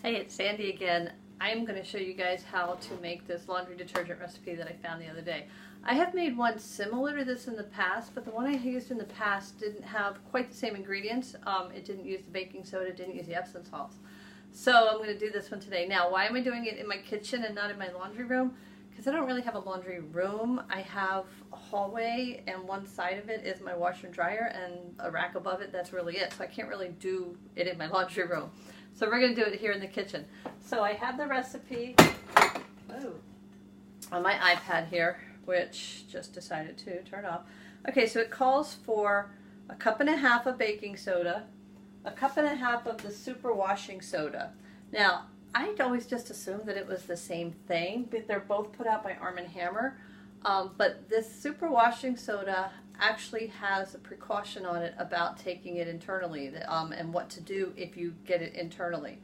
Hey, it's Sandy again. I'm going to show you guys how to make this laundry detergent recipe that I found the other day. I have made one similar to this in the past, but the one I used in the past didn't have quite the same ingredients. It didn't use the baking soda, it didn't use the Epsom salts. So I'm going to do this one today. Now, why am I doing it in my kitchen and not in my laundry room? Because I don't really have a laundry room. I have a hallway, and one side of it is my washer and dryer, and a rack above it, that's really it. So I can't really do it in my laundry room. So we're going to do it here in the kitchen. So I have the recipe on my iPad here, which just decided to turn off. Okay, so it calls for 1.5 cups of baking soda, 1.5 cups of the super washing soda. Now, I'd always just assumed that it was the same thing, but they're both put out by Arm & Hammer. But this super washing soda actually has a precaution on it about taking it internally and what to do if you get it internally.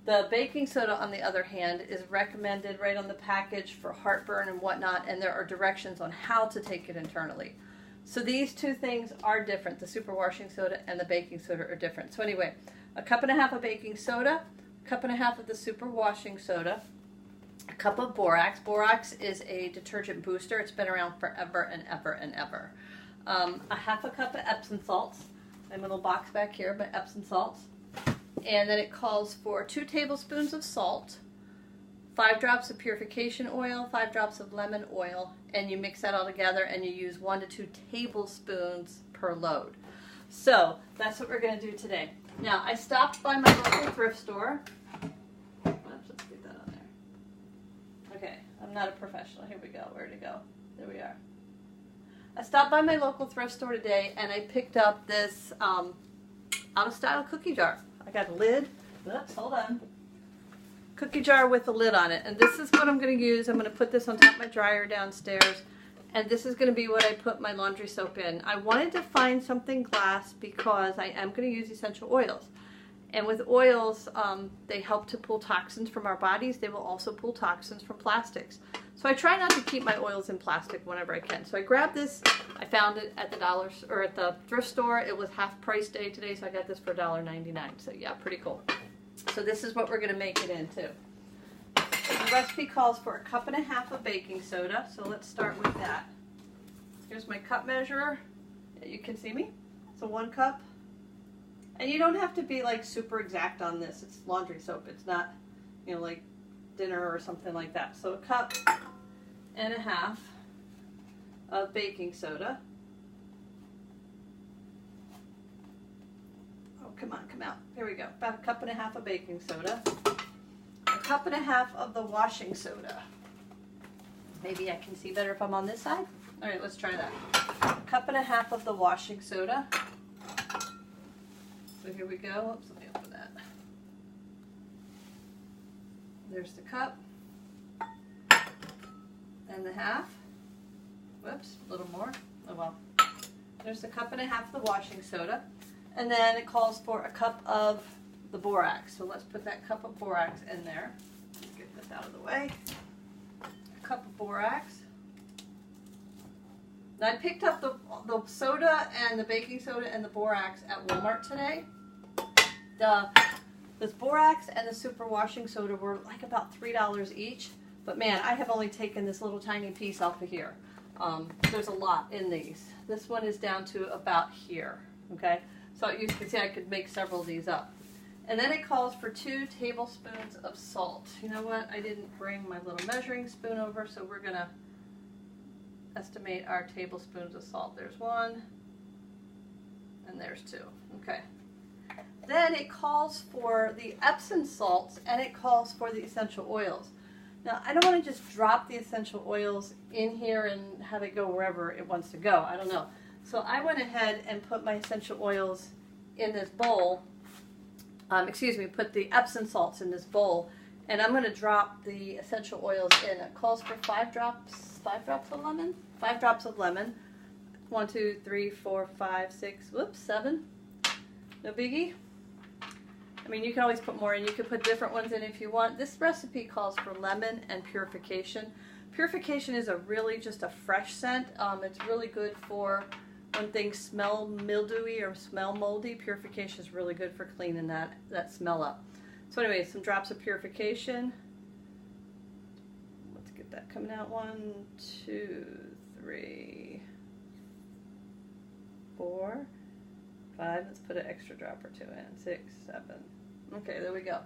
The baking soda, on the other hand, is recommended right on the package for heartburn and whatnot, and there are directions on how to take it internally. So these two things are different. The super washing soda and the baking soda are different. So anyway, 1.5 cups of baking soda, 1.5 cups of the super washing soda, 1 cup of borax. Borax is a detergent booster. It's been around forever and ever and ever. 1/2 cup of Epsom salts. My little box back here, but Epsom salts. And then it calls for 2 tablespoons of salt, 5 drops of purification oil, 5 drops of lemon oil, and you mix that all together and you use 1 to 2 tablespoons per load. So that's what we're going to do today. Now, I stopped by my local thrift store. Let's get that on there. Okay, I'm not a professional. Here we go. Where'd it go? There we are. I stopped by my local thrift store today and I picked up this out of style cookie jar. I got a lid. Oops, hold on. Cookie jar with a lid on it. And this is what I'm going to use. I'm going to put this on top of my dryer downstairs. And this is going to be what I put my laundry soap in. I wanted to find something glass because I am going to use essential oils. And with oils, they help to pull toxins from our bodies. They will also pull toxins from plastics. So I try not to keep my oils in plastic whenever I can. So I grabbed this. I found it at the thrift store. It was half price day today, so I got this for $1.99. So yeah, pretty cool. So this is what we're going to make it into. The recipe calls for 1.5 cups of baking soda. So let's start with that. Here's my cup measurer. You can see me. So 1 cup. And you don't have to be like super exact on this. It's laundry soap. It's not, you know, like dinner or something like that. So 1.5 cups of baking soda. Oh, come on, come out. Here we go. About 1.5 cups of baking soda. 1.5 cups of the washing soda. Maybe I can see better if I'm on this side. All right, let's try that. 1.5 cups of the washing soda. So here we go. Oops, let me open that. There's the cup and the half. Whoops, a little more. Oh well. There's the 1.5 cups of the washing soda. And then it calls for 1 cup of the borax. So let's put that cup of borax in there. Let's get this out of the way. 1 cup of borax. Now I picked up the soda and the baking soda and the borax at Walmart today. This borax and the super washing soda were like about $3 each. But man, I have only taken this little tiny piece off of here. There's a lot in these. This one is down to about here. Okay, so you can see I could make several of these up. And then it calls for 2 tablespoons of salt. You know what? I didn't bring my little measuring spoon over, so we're gonna estimate our tablespoons of salt. There's 1 and there's 2. Okay. Then it calls for the Epsom salts and it calls for the essential oils. Now, I don't want to just drop the essential oils in here and have it go wherever it wants to go. I don't know. So I went ahead and put my essential oils in this bowl. Put the Epsom salts in this bowl. And I'm going to drop the essential oils in. It calls for 5 drops of lemon. 5 drops of lemon. 1, 2, 3, 4, 5, 6, whoops, 7. No biggie. I mean, you can always put more in. You can put different ones in if you want. This recipe calls for lemon and purification. Purification is just a fresh scent. It's really good for when things smell mildewy or smell moldy. Purification is really good for cleaning that smell up. So anyway, some drops of purification. Let's get that coming out. 1, 2, 3, 4, 5. Let's put an extra drop or 2 in. 6, 7. Okay, there we go.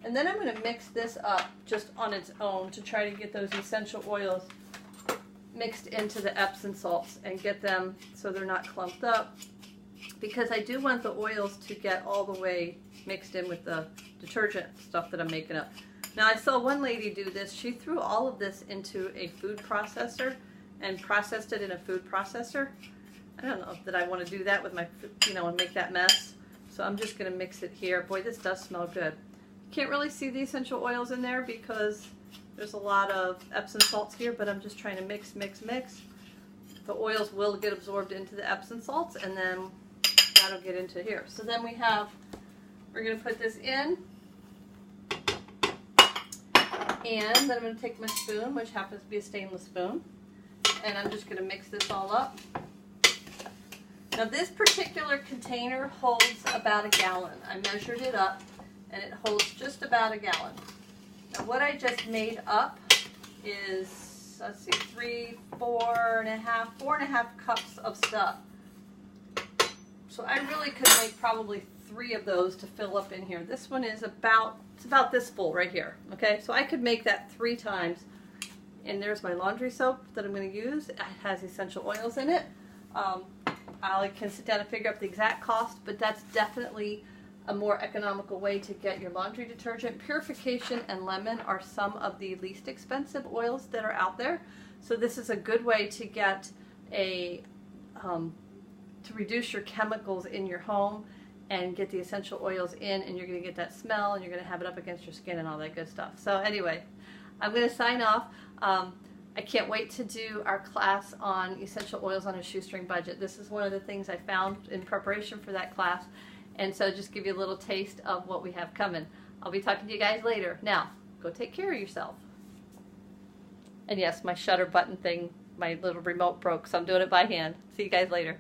And then I'm going to mix this up just on its own to try to get those essential oils mixed into the Epsom salts and get them so they're not clumped up, because I do want the oils to get all the way mixed in with the detergent stuff that I'm making up. Now I saw one lady do this. She threw all of this into a food processor and processed it in a food processor. I don't know that I want to do that with my, and make that mess. So I'm just going to mix it here. Boy, this does smell good. Can't really see the essential oils in there because there's a lot of Epsom salts here, but I'm just trying to mix, mix, mix. The oils will get absorbed into the Epsom salts, and then that'll get into here. So then we're going to put this in, and then I'm going to take my spoon, which happens to be a stainless spoon, and I'm just going to mix this all up. Now this particular container holds about a gallon. I measured it up, and it holds just about a gallon. Now what I just made up is, let's see, 4.5 cups of stuff. So I really could make probably 3 of those to fill up in here. This one is about this full right here. Okay, so I could make that 3 times. And there's my laundry soap that I'm going to use. It has essential oils in it. I can sit down and figure out the exact cost, but that's definitely a more economical way to get your laundry detergent. Purification and lemon are some of the least expensive oils that are out there. So this is a good way to get to reduce your chemicals in your home and get the essential oils in, and you're going to get that smell, and you're going to have it up against your skin and all that good stuff. So anyway, I'm going to sign off. I can't wait to do our class on essential oils on a shoestring budget. This is one of the things I found in preparation for that class. And so just give you a little taste of what we have coming. I'll be talking to you guys later. Now, go take care of yourself. And yes, my shutter button thing, my little remote broke, so I'm doing it by hand. See you guys later.